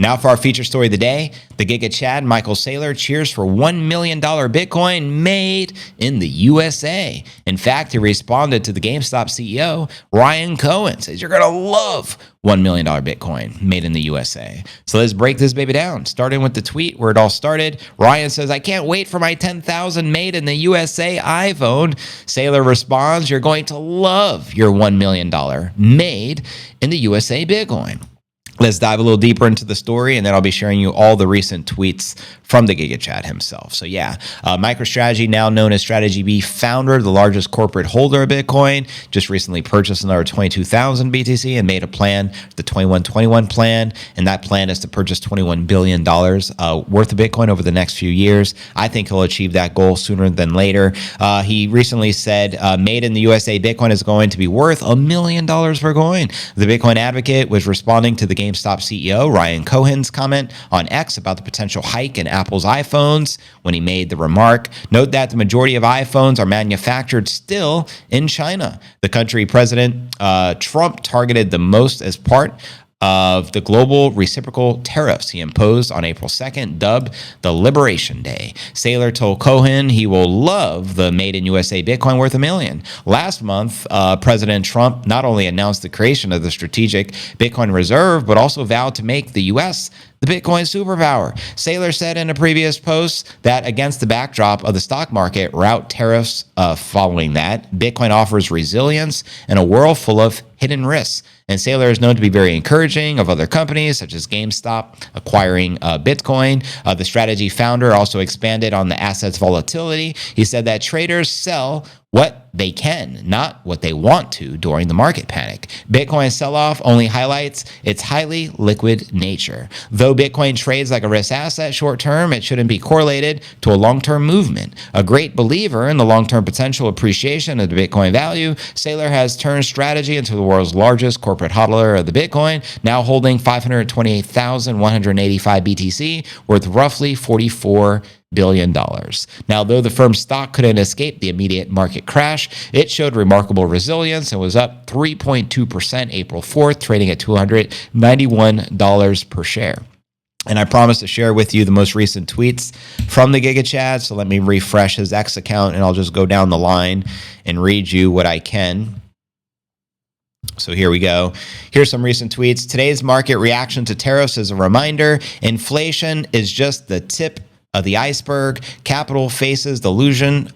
Now for our feature story of the day, the Giga Chad Michael Saylor cheers for $1 million Bitcoin made in the USA. In fact, he responded to the GameStop CEO Ryan Cohen, says you're going to love $1 million Bitcoin made in the USA. So let's break this baby down. Starting with the tweet where it all started. Ryan says, I can't wait for my 10,000 made in the USA iPhone. Saylor responds, you're going to love your $1 million made in the USA Bitcoin. Let's dive a little deeper into the story, and then I'll be sharing you all the recent tweets from the Giga Chad himself. So yeah, MicroStrategy, now known as Strategy B founder, the largest corporate holder of Bitcoin, just recently purchased another 22,000 BTC and made a plan, the 2121 plan, and that plan is to purchase $21 billion worth of Bitcoin over the next few years. I think he'll achieve that goal sooner than later. He recently said, made in the USA Bitcoin is going to be worth $1 million per coin. The Bitcoin advocate was responding to the GameStop CEO Ryan Cohen's comment on X about the potential hike in Apple's iPhones when he made the remark. Note that the majority of iPhones are manufactured still in China. The country President Trump targeted the most as part of the global reciprocal tariffs he imposed on April 2nd, dubbed the Liberation Day. Saylor told Cohen he will love the made in USA Bitcoin worth $1 million. Last month, President Trump not only announced the creation of the strategic Bitcoin reserve, but also vowed to make the U.S. the Bitcoin superpower. Saylor said in a previous post that against the backdrop of the stock market rout tariffs following that, Bitcoin offers resilience in a world full of hidden risks. And Saylor is known to be very encouraging of other companies such as GameStop acquiring Bitcoin. The strategy founder also expanded on the asset's volatility. He said that traders sell what they can, not what they want to during the market panic. Bitcoin sell-off only highlights its highly liquid nature. Though Bitcoin trades like a risk asset short-term, it shouldn't be correlated to a long-term movement. A great believer in the long-term potential appreciation of the Bitcoin value, Saylor has turned strategy into the world's largest corporate hodler of the Bitcoin, now holding 528,185 BTC, worth roughly $44 billion. Now, though the firm's stock couldn't escape the immediate market crash, it showed remarkable resilience and was up 3.2% April 4th, trading at $291 per share. And I promised to share with you the most recent tweets from the Giga Chad, so let me refresh his X account and I'll just go down the line and read you what I can. So here we go. Here's some recent tweets. Today's market reaction to tariffs is a reminder. Inflation is just the tip of the iceberg. Capital faces dilution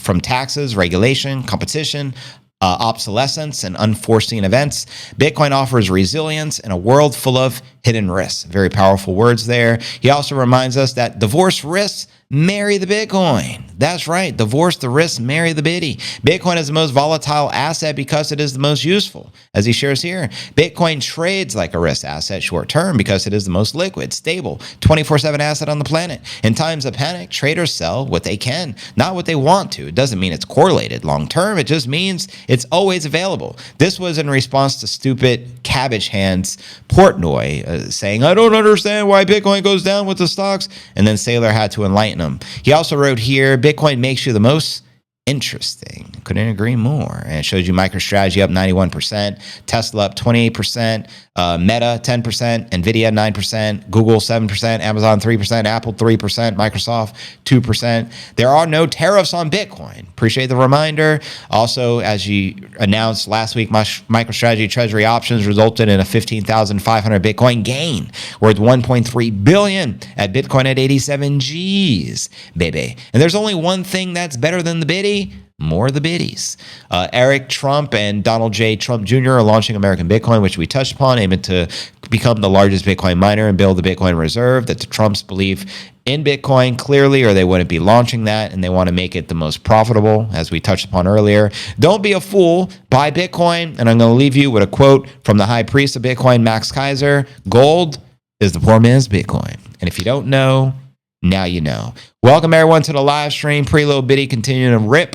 from taxes, regulation, competition, obsolescence, and unforeseen events. Bitcoin offers resilience in a world full of hidden risks. Very powerful words there. He also reminds us that divorce risks marry the Bitcoin. That's right. Divorce the risks, marry the biddy. Bitcoin is the most volatile asset because it is the most useful. As he shares here, Bitcoin trades like a risk asset short term because it is the most liquid, stable, 24/7 asset on the planet. In times of panic, traders sell what they can, not what they want to. It doesn't mean it's correlated long term. It just means it's always available. This was in response to stupid Cabbage Hands Portnoy saying, I don't understand why Bitcoin goes down with the stocks. And then Saylor had to enlighten him. He also wrote here, Bitcoin makes you the most interesting. Couldn't agree more. And it shows you MicroStrategy up 91%, Tesla up 28%, Meta 10%, Nvidia 9%, Google 7%, Amazon 3%, Apple 3%, Microsoft 2%. There are no tariffs on Bitcoin. Appreciate the reminder. Also, as you announced last week, MicroStrategy Treasury options resulted in a 15,500 Bitcoin gain worth $1.3 billion at Bitcoin at 87 G's, baby. And there's only one thing that's better than the biddy. More of the biddies. Eric Trump and Donald J. Trump Jr. are launching American Bitcoin, which we touched upon, aiming to become the largest Bitcoin miner and build the Bitcoin reserve. That the Trumps believe in Bitcoin clearly, or they wouldn't be launching that, and they want to make it the most profitable, as we touched upon earlier. Don't be a fool. Buy Bitcoin. And I'm going to leave you with a quote from the high priest of Bitcoin, Max Kaiser. Gold is the poor man's Bitcoin. And if you don't know, now you know. Welcome everyone to the live stream. Preload Biddy continuing to rip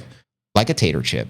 like a tater chip.